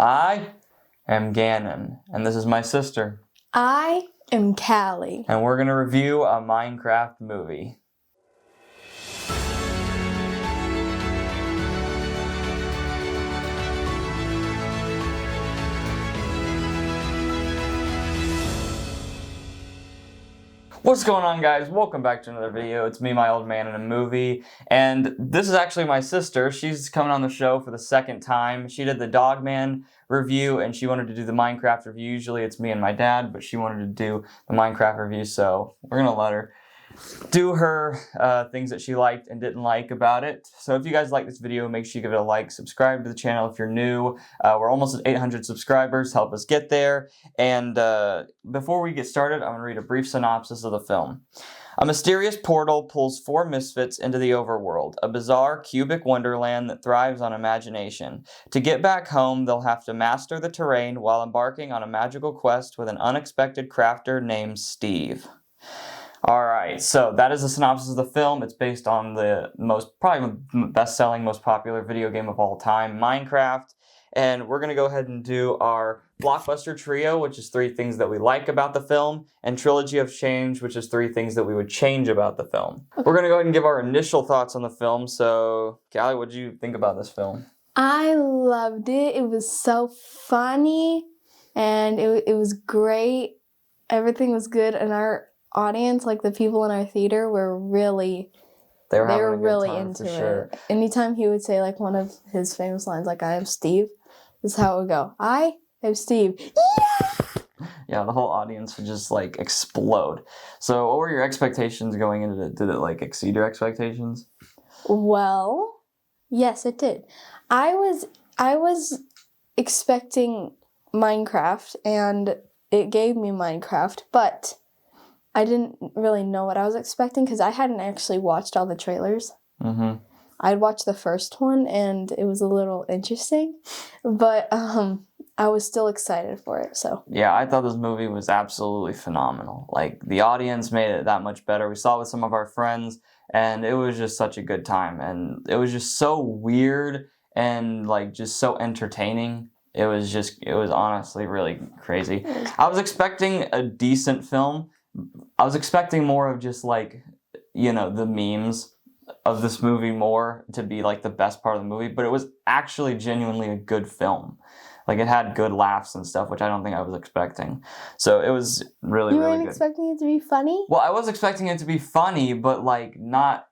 I am Gannon, and this is my sister. I am Callie. And we're going to review a Minecraft movie. What's going on, guys? Welcome back to another video. It's me, my old man in a movie, and this is actually my sister. She's coming on the show for the second time. She did the Dogman review, and she wanted to do the Minecraft review. Usually it's me and my dad, but she wanted to do the Minecraft review, so we're gonna let her do her things that she liked and didn't like about it. So if you guys like this video, make sure you give it a like, subscribe to the channel if you're new. We're almost at 800 subscribers. Help us get there. And before we get started, I'm going to read a brief synopsis of the film. A mysterious portal pulls four misfits into the overworld, a bizarre cubic wonderland that thrives on imagination. To get back home, they'll have to master the terrain while embarking on a magical quest with an unexpected crafter named Steve. Alright, so that is the synopsis of the film. It's based on the probably best-selling, most popular video game of all time, Minecraft. And we're going to go ahead and do our Blockbuster Trio, which is 3 things that we like about the film, and Trilogy of Change, which is 3 things that we would change about the film. We're going to go ahead and give our initial thoughts on the film. So, Callie, what did you think about this film? I loved it. It was so funny, and it was great. Everything was good, and our audience, like the people in our theater, were really they were really into it. Anytime he would say like one of his famous lines, like "I am Steve," this is how it would go. I am Steve. Yeah! Yeah, the whole audience would just like explode. So what were your expectations going into it? Did it like exceed your expectations? Well, yes, it did. I was expecting Minecraft, and it gave me Minecraft, but I didn't really know what I was expecting because I hadn't actually watched all the trailers. Mm-hmm. I'd watched the first one, and it was a little interesting, but I was still excited for it. So yeah, I thought this movie was absolutely phenomenal. Like, the audience made it that much better. We saw it with some of our friends, and it was just such a good time. And it was just so weird and like just so entertaining. It was honestly really crazy. I was expecting a decent film. I was expecting more of just like, you know, the memes of this movie more to be like the best part of the movie, but it was actually genuinely a good film. Like, it had good laughs and stuff, which I don't think I was expecting. So it was really, you really weren't good. expecting it to be funny? Well, I was expecting it to be funny, but like not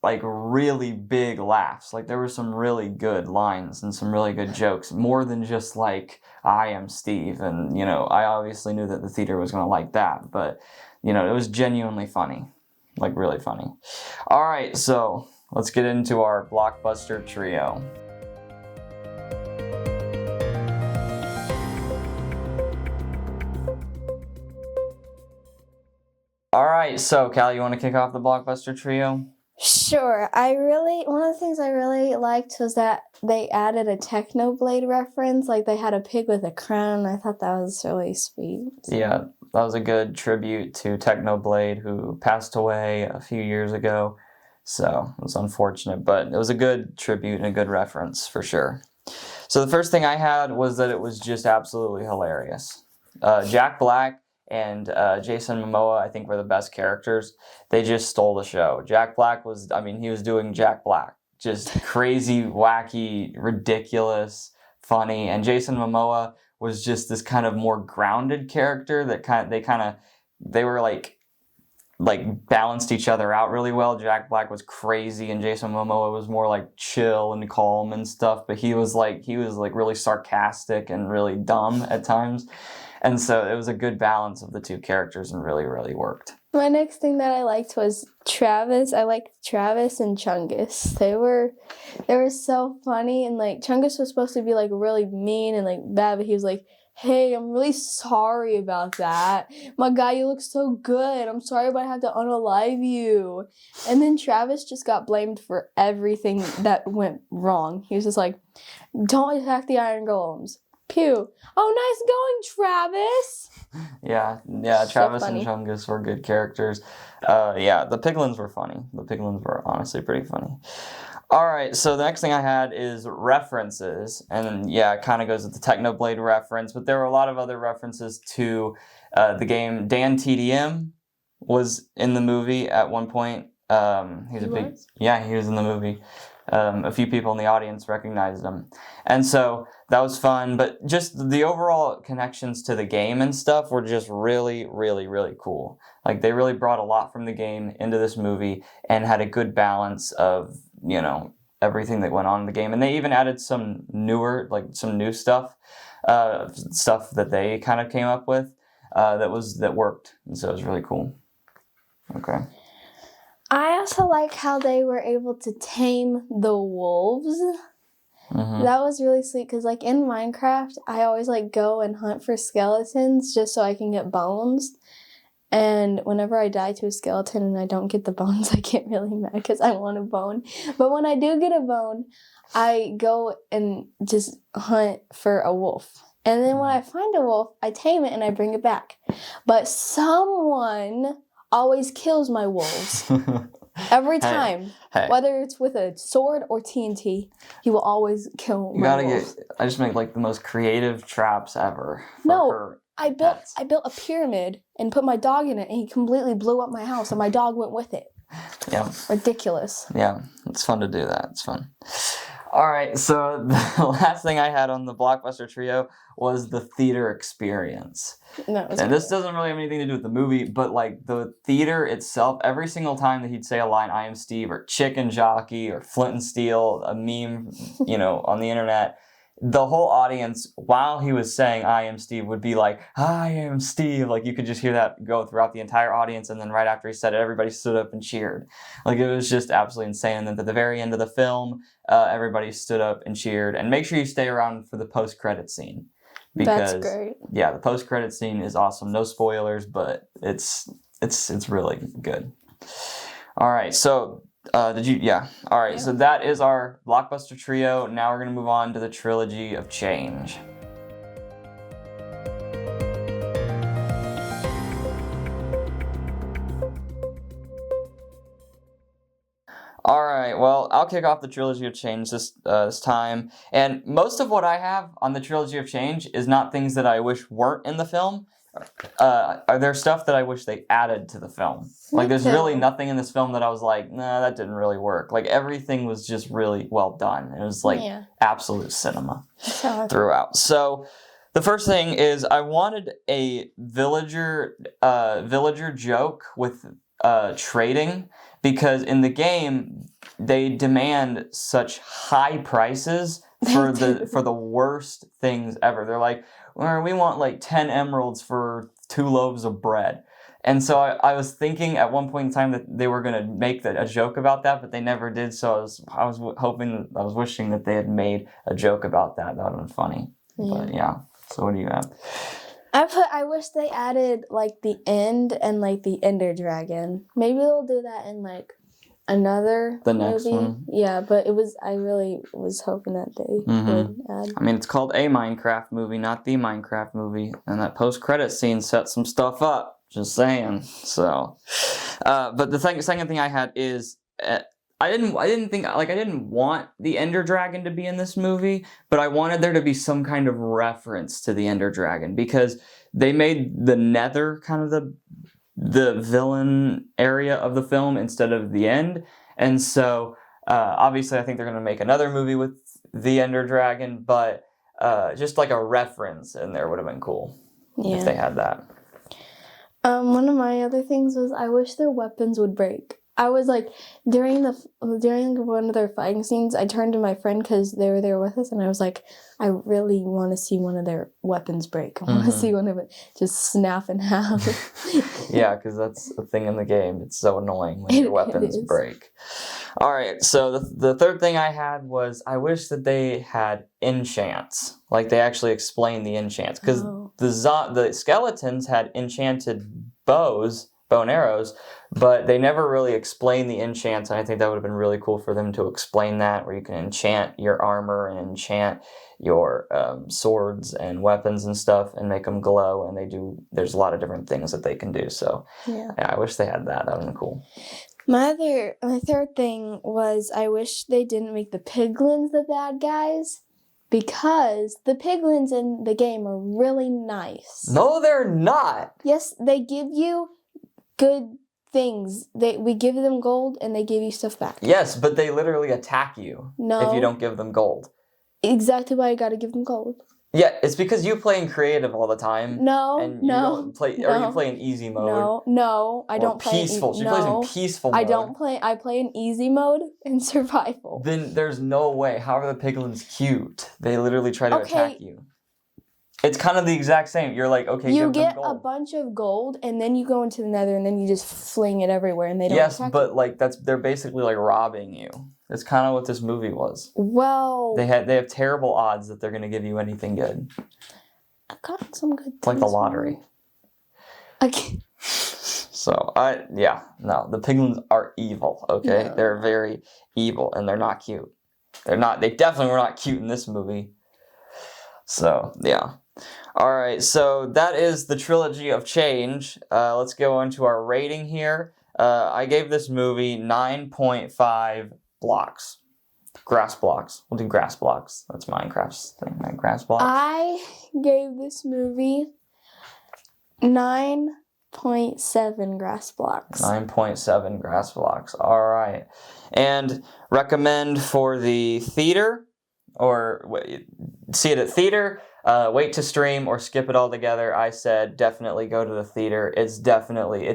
like really big laughs. Like, there were some really good lines and some really good jokes, more than just like, I am Steve. And, you know, I obviously knew that the theater was going to like that, but, you know, it was genuinely funny, like really funny. All right, so let's get into our Blockbuster Trio. All right, so Callie, you want to kick off the Blockbuster Trio? Sure. One of the things I really liked was that they added a Technoblade reference. Like, they had a pig with a crown. I thought that was really sweet. Yeah, that was a good tribute to Technoblade, who passed away a few years ago. So it was unfortunate, but it was a good tribute and a good reference for sure. So the first thing I had was that it was just absolutely hilarious. Jack Black and Jason Momoa, I think, were the best characters. They just stole the show. Jack Black he was doing Jack Black. Just crazy, wacky, ridiculous, funny. And Jason Momoa was just this kind of more grounded character that they were like balanced each other out really well. Jack Black was crazy, and Jason Momoa was more like chill and calm and stuff, but he was really sarcastic and really dumb at times. And so it was a good balance of the two characters and really, really worked. My next thing that I liked was Travis. I liked Travis and Chungus. They were so funny, and like Chungus was supposed to be like really mean and like bad, but he was like, "Hey, I'm really sorry about that. My guy, you look so good. I'm sorry, but I have to unalive you." And then Travis just got blamed for everything that went wrong. He was just like, "Don't attack the Iron Golems. Pew. Oh, nice going, Travis. Yeah, So Travis funny. and Chungus were good characters. Yeah, the Piglins were funny. The Piglins were honestly pretty funny. All right, so the next thing I had is references, and yeah, it kind of goes with the Technoblade reference, but there were a lot of other references to the game. Dan TDM was in the movie at one point. He's He a big, was? yeah, he was in the movie. A few people in the audience recognized him, and so that was fun. But just the overall connections to the game and stuff were just really, really, really cool. Like they really brought a lot from the game into this movie and had a good balance of, you know, everything that went on in the game. And they even added some newer, like some new stuff, stuff that they kind of came up with that worked. And so it was really cool. Okay. I also like how they were able to tame the wolves. Mm-hmm. That was really sweet because, like, in Minecraft, I always, like, go and hunt for skeletons just so I can get bones. And whenever I die to a skeleton and I don't get the bones, I get really mad because I want a bone. But when I do get a bone, I go and just hunt for a wolf. And then when I find a wolf, I tame it and I bring it back. But someone always kills my wolves. Every time. Hey. Whether it's with a sword or TNT, he will always kill You my gotta wolf. I just make like the most creative traps ever. For No. her. I built a pyramid and put my dog in it, and he completely blew up my house, and my dog went with it. Yeah. Ridiculous. Yeah, it's fun to do that. It's fun. All right, so the last thing I had on the Blockbuster Trio was the theater experience. No, And this doesn't really have anything to do with the movie, but like the theater itself, every single time that he'd say a line, "I am Steve," or "Chicken Jockey," or "Flint and Steel," a meme, you know, on the internet, the whole audience, while he was saying "I am Steve," would be like, "I am Steve." Like you could just hear that go throughout the entire audience, and then right after he said it, everybody stood up and cheered. Like it was just absolutely insane. And then at the very end of the film, everybody stood up and cheered. And make sure you stay around for the post-credit scene. Because, that's great. yeah, the post-credit scene is awesome. No spoilers, but it's really good. All right, so all right, so that is our Blockbuster Trio. Now we're gonna move on to the Trilogy of Change. All right, well, I'll kick off the Trilogy of Change this time. And most of what I have on the Trilogy of Change is not things that I wish weren't in the film. Are there stuff that I wish they added to the film? Like, there's really nothing in this film that I was like, nah, that didn't really work. Like, everything was just really well done. It was like absolute cinema throughout. So, the first thing is I wanted a villager joke with trading, because in the game they demand such high prices for the worst things ever. They're like, well, we want like 10 emeralds for 2 loaves of bread. And so I was thinking at one point in time that they were going to make a joke about that, but they never did. So I was wishing that they had made a joke about that. That would have been funny. Yeah. But yeah. So what do you have? I wish they added like the end and like the Ender Dragon. Maybe they'll do that in like another The next movie. one. Yeah, but I really was hoping that they would add. I mean, it's called a Minecraft movie, not the Minecraft movie, and that post-credit scene set some stuff up. Just saying. So, but the second thing I had is I didn't want the Ender Dragon to be in this movie, but I wanted there to be some kind of reference to the Ender Dragon, because they made the Nether kind of the villain area of the film instead of the end. And so obviously I think they're going to make another movie with the Ender Dragon, but just like a reference in there would have been cool if they had that. One of my other things was I wish their weapons would break. I was like, during one of their fighting scenes, I turned to my friend because they were there with us, and I was like, I really want to see one of their weapons break. I want to see one of it just snap in half. Yeah, because that's a thing in the game. It's so annoying when your weapons break. All right, so the third thing I had was I wish that they had enchants. Like they actually explained the enchants, because the skeletons had enchanted bows bow and arrows, but they never really explain the enchants, and I think that would have been really cool for them to explain that, where you can enchant your armor and enchant your swords and weapons and stuff and make them glow, and there's a lot of different things that they can do, so Yeah. I wish they had that. That would have been cool. My third thing was I wish they didn't make the piglins the bad guys, because the piglins in the game are really nice. No, they're not! Yes, they give you good things. We give them gold and they give you stuff back. Yes, but they literally attack you No. if you don't give them gold. Exactly why I gotta give them gold. Yeah, it's because you play in creative all the time. No, and you don't play, or you play in easy mode. No, I don't play peaceful. She plays in peaceful mode. I don't play. I play in easy mode and survival. Then there's no way. How are the piglins cute? They literally try to attack you. It's kind of the exact same. You're like, okay, you give them get gold. a bunch of gold, and then you go into the Nether, and then you just fling it everywhere, and they don't. Yes, attack but you. like they're basically like robbing you. That's kind of what this movie was. Well, They have terrible odds that they're gonna give you anything good. I've gotten some good. It's like the lottery. Okay. So the piglins are evil. Okay, No. They're very evil, and they're not cute. They definitely were not cute in this movie. So yeah. All right, so that is the Trilogy of Change. Let's go on to our rating here. I gave this movie 9.5 blocks. Grass blocks. We'll do grass blocks. That's Minecraft's thing, right? Grass blocks. I gave this movie 9.7 grass blocks. 9.7 grass blocks. All right. And recommend for the theater, or see it at theater, wait to stream, or skip it altogether. I said definitely go to the theater. It's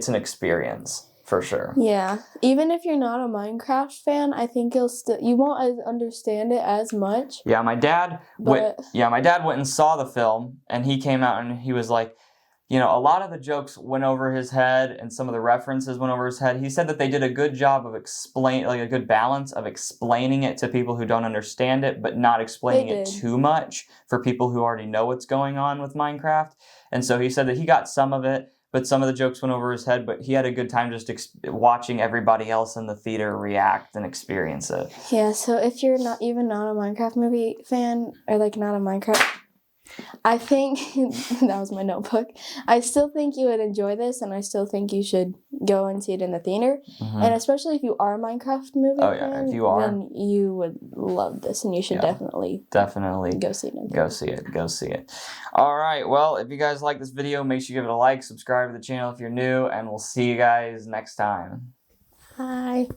an experience for sure. Yeah, even if you're not a Minecraft fan, I think you won't understand it as much. Yeah, my dad went and saw the film, and he came out and he was like, a lot of the jokes went over his head and some of the references went over his head. He said that they did a good job of a good balance of explaining it to people who don't understand it, but not explaining it too much for people who already know what's going on with Minecraft. And so he said that he got some of it, but some of the jokes went over his head, but he had a good time just watching everybody else in the theater react and experience it. Yeah, so if you're not a Minecraft movie fan, or like not a Minecraft, I think that was my notebook. I still think you would enjoy this, and I still think you should go and see it in the theater. Mm-hmm. And especially if you are a Minecraft movie fan, if you are, then you would love this, and you should definitely go see it. Go see it. All right. Well, if you guys like this video, make sure you give it a like, subscribe to the channel if you're new, and we'll see you guys next time. Bye.